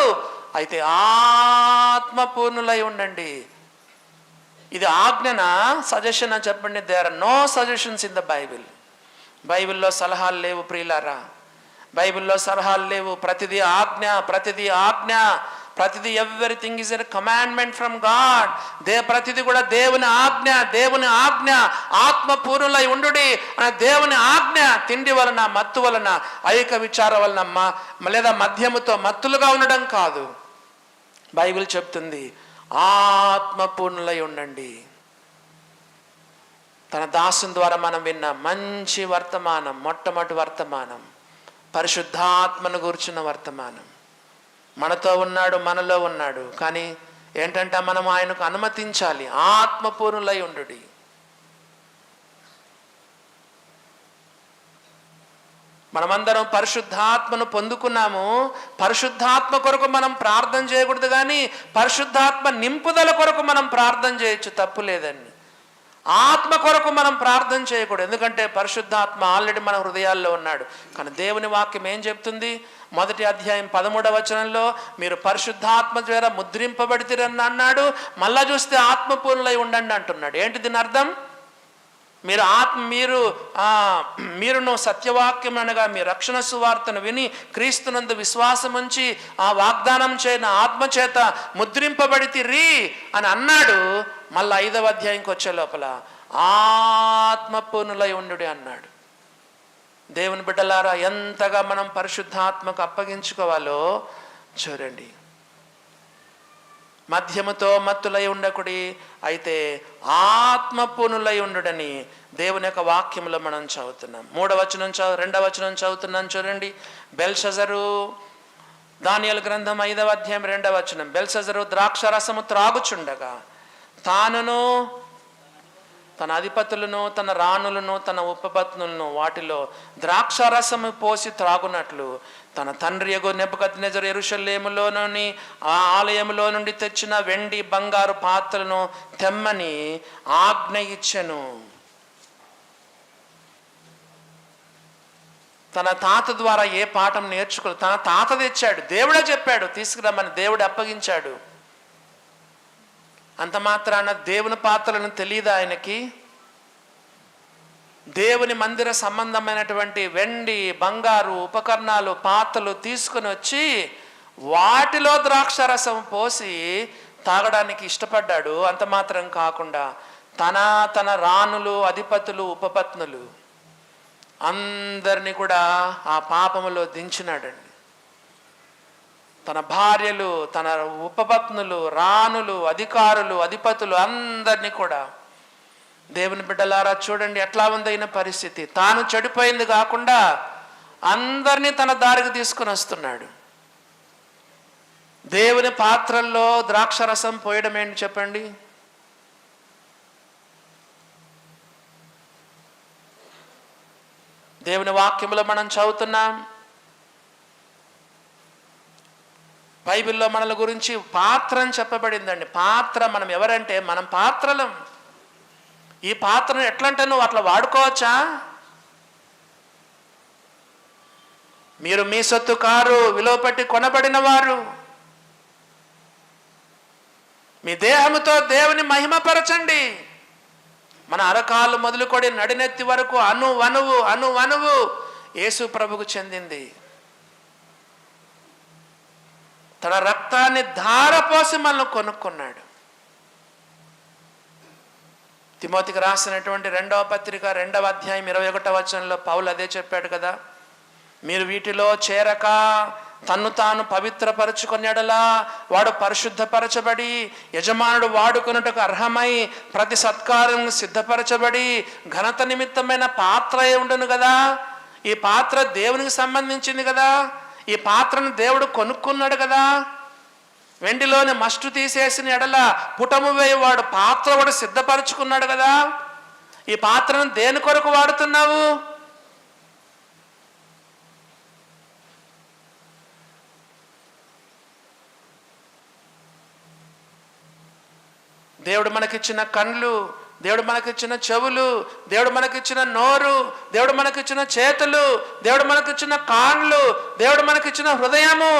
అయితే ఆత్మపూర్ణులై ఉండండి. ఇది ఆజ్ఞనా, సజెషన్ అని చెప్పండి. There are no suggestions in the బైబిల్లో సలహాలు లేవు ప్రియులారా. బైబిల్లో సలహాలు లేవు. ప్రతిదీ ఆజ్ఞ. ప్రతిదీ everything is a commandment from God. ప్రతిదీ కూడా దేవుని ఆజ్ఞ. ఆత్మపూర్ణులై ఉండుడి అనే దేవుని ఆజ్ఞ. తిండి వలన, మత్తు వలన, ఐక విచారం వలన లేదా మద్యముతో మత్తులుగా ఉండడం కాదు. బైబిల్ చెప్తుంది ఆత్మపూర్ణులై ఉండండి. తన దాసుని ద్వారా మనం విన్న మంచి వర్తమానం, మొట్టమొదటి వర్తమానం, పరిశుద్ధాత్మను గూర్చిన వర్తమానం. మనతో ఉన్నాడు, మనలో ఉన్నాడు. కానీ ఏంటంటే మనం ఆయనకు అనుమతించాలి. ఆత్మపూర్ణులై ఉండుడి. మనమందరం పరిశుద్ధాత్మను పొందుకున్నాము. పరిశుద్ధాత్మ కొరకు మనం ప్రార్థన చేయకూడదు, కానీ పరిశుద్ధాత్మ నింపుదల కొరకు మనం ప్రార్థన చేయొచ్చు, తప్పు లేదండి. ఆత్మ కొరకు మనం ప్రార్థన చేయకూడదు, ఎందుకంటే పరిశుద్ధాత్మ ఆల్రెడీ మన హృదయాల్లో ఉన్నాడు. కానీ దేవుని వాక్యం ఏం చెప్తుంది? 1వ అధ్యాయం 13వ వచనంలో మీరు పరిశుద్ధాత్మ ద్వారా ముద్రింపబడితిరని అన్నాడు. మళ్ళా చూస్తే ఆత్మపూర్ణులై ఉండండి అంటున్నాడు. ఏంటి దీని అర్థం? మీరును సత్యవాక్యం అనగా మీ రక్షణ సువార్తను విని క్రీస్తునందు విశ్వాసం ఉంచి ఆ వాగ్దానం చేయన ఆత్మచేత ముద్రింపబడితిరి అని అన్నాడు. మళ్ళీ 5వ అధ్యాయంకి వచ్చే లోపల ఆత్మపూర్ణులై ఉండుడి అన్నాడు. దేవుని బిడ్డలారా, ఎంతగా మనం పరిశుద్ధాత్మకు అప్పగించుకోవాలో చూడండి. మద్యముతో మత్తులై ఉండకుడి, అయితే ఆత్మపూర్ణులై ఉండుడని దేవుని యొక్క వాక్యంలో మనం చదువుతున్నాం. 2వ వచనం చదువుతున్నాం చూడండి. బెల్షజరు, దానియేలు గ్రంథం 5వ అధ్యాయం 2వ వచనం. బెల్షజరు ద్రాక్షరసము త్రాగుచుండగా తానును తన అధిపతులను, తన రాణులను, తన ఉపపత్నులను వాటిలో ద్రాక్షరసము పోసి త్రాగునట్లు తన తండ్రి యగు నెబుకద్నెజరు యెరూషలేములోని ఆ ఆలయములో నుండి తెచ్చిన వెండి బంగారు పాత్రలను తెమ్మని ఆజ్ఞ ఇచ్చెను. తన తాత ద్వారా ఏ పాఠం నేర్చుకోలేదు, తన తాత తెచ్చాడు, దేవుడే చెప్పాడు తీసుకురమ్మని, దేవుడు అప్పగించాడు. అంత మాత్రాన దేవుని పాత్రలను తెలియదా ఆయనకి? దేవుని మందిర సంబంధమైనటువంటి వెండి బంగారు ఉపకరణాలు పాత్రలు తీసుకుని వచ్చి వాటిలో ద్రాక్షరసం పోసి తాగడానికి ఇష్టపడ్డాడు. అంత మాత్రం కాకుండా తన రాణులు, అధిపతులు, ఉపపత్నులు అందరినీ కూడా ఆ పాపములో దించినాడండి. తన భార్యలు, తన ఉపపత్నులు, రాణులు, అధికారులు, అధిపతులు అందరినీ కూడా. దేవుని బిడ్డలారా చూడండి ఎట్లా ఉందైన పరిస్థితి. తాను చెడిపోయింది కాకుండా అందరినీ తన దారికి తీసుకుని వస్తున్నాడు. దేవుని పాత్రల్లో ద్రాక్షరసం పోయడం ఏంటి చెప్పండి? దేవుని వాక్యంలో మనం చదువుతున్నాం. బైబిల్లో మనల గురించి పాత్ర అని చెప్పబడిందండి. పాత్ర, మనం ఎవరంటే మనం పాత్రలం. ఈ పాత్రను ఎట్లంటే నువ్వు అట్లా వాడుకోవచ్చా? మీరు మీ సొత్తు కారు, విలువ పెట్టి కొనబడిన వారు. మీ దేహముతో దేవుని మహిమపరచండి. మన అరకాలు మొదలుకొని నడినెత్తి వరకు అణువణువు యేసు ప్రభుకు చెందింది. తన రక్తాన్ని ధారపోసి మనల్ని కొనుక్కున్నాడు. తిమోతికి రాసినటువంటి 2వ పత్రిక 2వ అధ్యాయం 21వ వచనంలో పౌలు అదే చెప్పాడు కదా, మీరు వీటిలో చేరక తన్ను తాను పవిత్రపరచుకునేడలా వాడు పరిశుద్ధపరచబడి యజమానుడు వాడుకొనుటకు అర్హమై ప్రతి సత్కారం సిద్ధపరచబడి ఘనత నిమిత్తమైన పాత్ర ఉండును కదా. ఈ పాత్ర దేవునికి సంబంధించింది కదా, ఈ పాత్రను దేవుడు కొనుక్కున్నాడు కదా. వెండిలోని మస్టు తీసేసిన ఎడల పుటము వేయవాడు పాత్ర కూడా సిద్ధపరచుకున్నాడు కదా. ఈ పాత్రను దేని కొరకు వాడుతున్నావు? దేవుడు మనకిచ్చిన కళ్ళు, దేవుడు మనకిచ్చిన చెవులు, దేవుడు మనకిచ్చిన నోరు, దేవుడు మనకిచ్చిన చేతులు, దేవుడు మనకిచ్చిన కాళ్ళు, దేవుడు మనకిచ్చిన హృదయము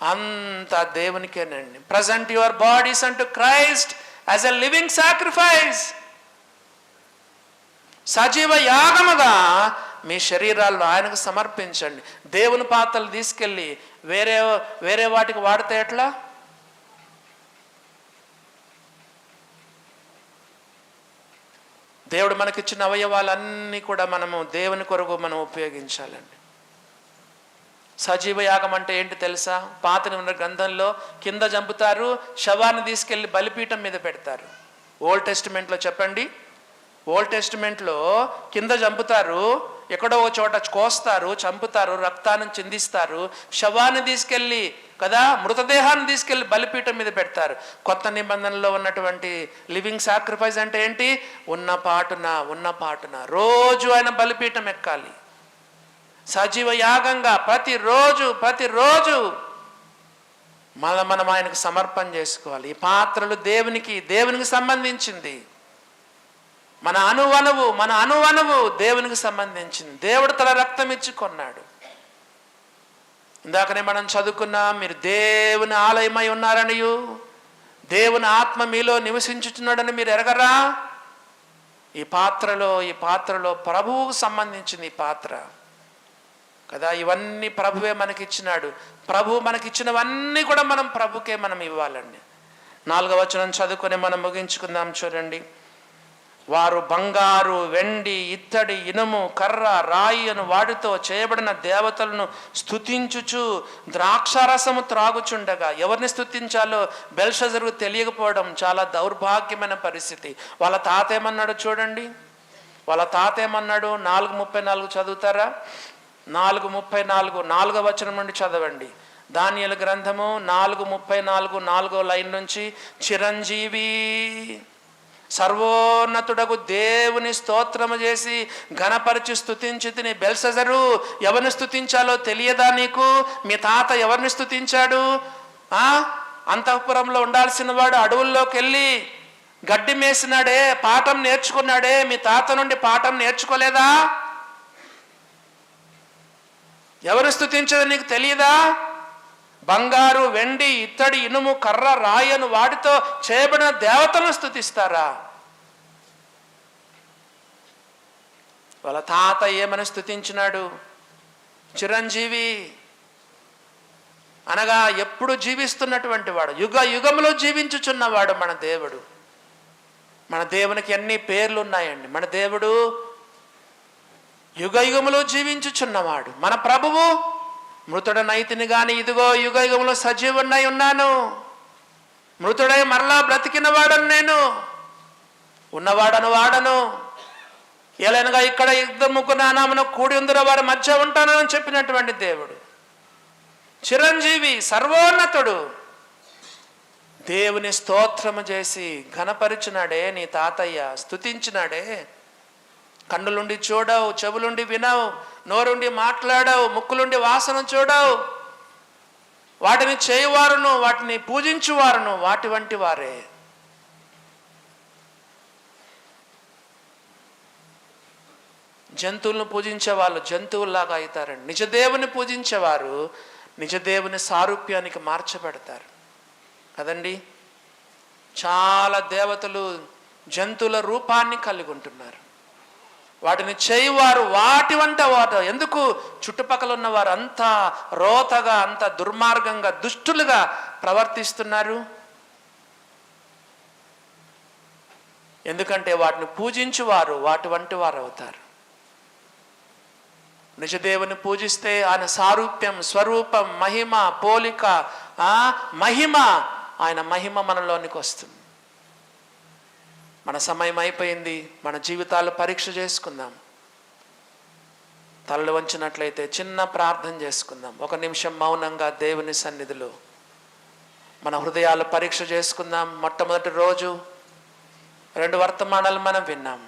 అంతా దేవునికేనండి. Present your bodies unto Christ as a living sacrifice. సజీవ యాగముగా మీ శరీరాల్లో ఆయనకు సమర్పించండి. దేవుని పాత్రలు తీసుకెళ్ళి వేరే వాటికి వాడితే ఎట్లా? దేవుడు మనకిచ్చిన అవయవాలన్నీ కూడా మనము దేవుని కొరకు మనం ఉపయోగించాలండి. సజీవ యాగం అంటే ఏంటి తెలుసా? పాత నిబంధన గ్రంథంలో కింద చంపుతారు, శవాన్ని తీసుకెళ్ళి బలిపీఠం మీద పెడతారు. ఓల్డ్ టెస్టిమెంట్లో చెప్పండి, ఓల్డ్ టెస్టిమెంట్లో కింద చంపుతారు, ఎక్కడో ఒక చోట కోస్తారు, చంపుతారు, రక్తాన్ని చిందిస్తారు, శవాన్ని తీసుకెళ్ళి కదా, మృతదేహాన్ని తీసుకెళ్ళి బలిపీఠం మీద పెడతారు. కొత్త నిబంధనలో ఉన్నటువంటి లివింగ్ సాక్రిఫైస్ అంటే ఏంటి? ఉన్న పాటున రోజు ఆయన బలిపీఠం ఎక్కాలి. సజీవ యాగంగా ప్రతిరోజు మనం ఆయనకు సమర్పణ చేసుకోవాలి. ఈ పాత్రలు దేవునికి సంబంధించింది. మన అణువణువు దేవునికి సంబంధించింది. దేవుడు తన రక్తం ఇచ్చి కొన్నాడు. ఇందాకనే మనం చదువుకున్నాం, మీరు దేవుని ఆలయమై ఉన్నారనియు దేవుని ఆత్మ మీలో నివసించుచున్నాడని మీరు ఎరగరా? ఈ పాత్రలో ప్రభువుకు సంబంధించింది ఈ పాత్ర కదా. ఇవన్నీ ప్రభువే మనకిచ్చినాడు. ప్రభువు మనకిచ్చినవన్నీ కూడా మనం ప్రభుకే మనం ఇవ్వాలండి. 4వ వచనం చదువుకొని మనం ముగించుకుందాం. చూడండి, వారు బంగారు, వెండి, ఇత్తడి, ఇనుము, కర్ర, రాయి అను వాటితో చేయబడిన దేవతలను స్తుతించుచు ద్రాక్షారసము త్రాగుచుండగా. ఎవరిని స్తుతించాలో బెల్షజరుకు తెలియకపోవడం చాలా దౌర్భాగ్యమైన పరిస్థితి. వాళ్ళ తాత ఏమన్నాడు చూడండి, వాళ్ళ తాత ఏమన్నాడు? 4:34 చదువుతారా? 4:34 4వ వచనం నుండి చదవండి. దానియేలు గ్రంథము 4:34 4వ లైన్ నుంచి, చిరంజీవి సర్వోన్నతుడకు దేవుని స్తోత్రము చేసి ఘనపరిచి స్తుతించి తిని. బెల్షజరు, ఎవరిని స్తుతించాలో తెలియదా నీకు? మీ తాత ఎవరిని స్తుతించాడు? అంతఃపురంలో ఉండాల్సిన వాడు అడవుల్లోకి వెళ్ళి గడ్డి మేసినాడే, పాఠం నేర్చుకున్నాడే. మీ తాత నుండి పాఠం నేర్చుకోలేదా? ఎవరు స్తుతించదో నీకు తెలియదా? బంగారు, వెండి, ఇత్తడి, ఇనుము, కర్ర, రాయను వాటితో చేయబడిన దేవతలను స్తుతిస్తారా? వాళ్ళ తాత ఏమని స్తుతించినాడు? చిరంజీవి అనగా ఎప్పుడు జీవిస్తున్నటువంటి వాడు, యుగములో జీవించుచున్నవాడు మన దేవుడు. మన దేవునికి ఎన్ని పేర్లు ఉన్నాయండి. మన దేవుడు యుగములో జీవించుచున్నవాడు. మన ప్రభువు మృతుడనైతిని గాని ఇదిగో యుగములో సజీవున్నై ఉన్నాను, మృతుడై మరలా బ్రతికిన వాడను, నేను ఉన్నవాడను వాడను, ఎలానగా ఇక్కడ 2 నామమున కూడి ఉందిర వారి మధ్య ఉంటానని చెప్పినటువంటి దేవుడు చిరంజీవి, సర్వోన్నతుడు. దేవుని స్తోత్రము చేసి ఘనపరిచినాడే నీ తాతయ్య, స్తుతించినాడే. కన్నులుండి చూడవు, చెవులుండి వినవు, నోరుండి మాట్లాడవు, ముక్కులుండి వాసన చూడవు. వాటిని చేయువారును వాటిని పూజించువారును వాటి వంటి వారే. జంతువులను పూజించే వాళ్ళు జంతువుల్లాగా అవుతారండి. నిజదేవుని పూజించేవారు నిజదేవుని సారూప్యానికి మార్చబడతారు కదండి. చాలా దేవతలు జంతువుల రూపాన్ని కలిగి ఉంటున్నారు. వాటిని చేయువారు వాటి వంట వాట. ఎందుకు? చుట్టుపక్కల ఉన్న వారు అంత రోతగా, అంత దుర్మార్గంగా, దుష్టులుగా ప్రవర్తిస్తున్నారు. ఎందుకంటే వాటిని పూజించువారు వాటి వంటి వారు అవుతారు. నిజదేవుని పూజిస్తే ఆయన సారూప్యం, స్వరూపం, మహిమ, పోలిక, మహిమ, ఆయన మహిమ మనలోనికి వస్తుంది. మన సమయం అయిపోయింది. మన జీవితాలు పరీక్ష చేసుకుందాం. తలలు వంచినట్లయితే చిన్న ప్రార్థన చేసుకుందాం. 1 నిమిషం మౌనంగా దేవుని సన్నిధిలో మన హృదయాలు పరీక్ష చేసుకుందాం. మొట్టమొదటి రోజు 2 వర్తమానాలు మనం విన్నాం.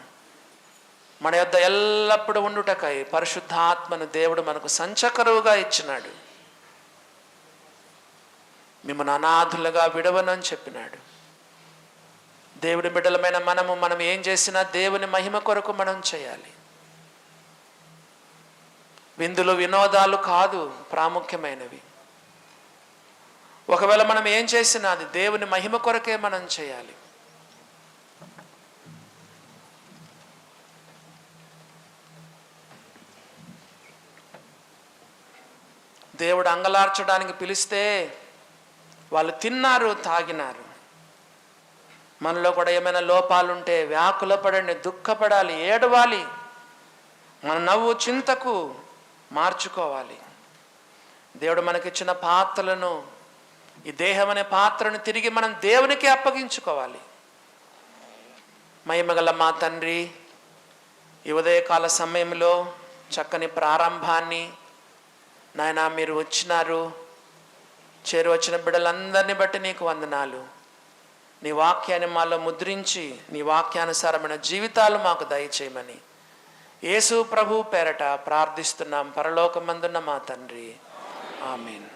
మన యొద్ద ఎల్లప్పుడూ ఉండుటకై పరిశుద్ధాత్మను దేవుడు మనకు సంచకరువుగా ఇచ్చినాడు. మిమ్మల్ని అనాథులుగా విడవనని చెప్పినాడు. దేవుడి బిడ్డలమైన మనం ఏం చేసినా దేవుని మహిమ కొరకు మనం చేయాలి. విందులు వినోదాలు కాదు ప్రాముఖ్యమైనవి. ఒకవేళ మనం ఏం చేసినా అది దేవుని మహిమ కొరకే మనం చేయాలి. దేవుడు అంగలార్చడానికి పిలిస్తే వాళ్ళు తిన్నారు, తాగినారు. మనలో కూడా ఏమైనా లోపాలుంటే వ్యాకులపడండి, దుఃఖపడాలి, ఏడవాలి. మన నవ్వు చింతకు మార్చుకోవాలి. దేవుడు మనకిచ్చిన పాత్రలను, ఈ దేహం అనే పాత్రను తిరిగి మనం దేవునికి అప్పగించుకోవాలి. మహిమగల మా తండ్రి, ఈ ఉదయకాల సమయంలో చక్కని ప్రారంభాన్ని నాయనా మీరు వచ్చినారు. చేరువచ్చిన బిడ్డలందరినీ బట్టి నీకు వందనాలు. నీ వాక్యాన్ని మాలో ముద్రించి నీ వాక్యానుసారమైన జీవితాలు మాకు దయచేయమని యేసు ప్రభు పేరట ప్రార్థిస్తున్నాం. పరలోకమందున్న మా తండ్రి, ఆమేన్.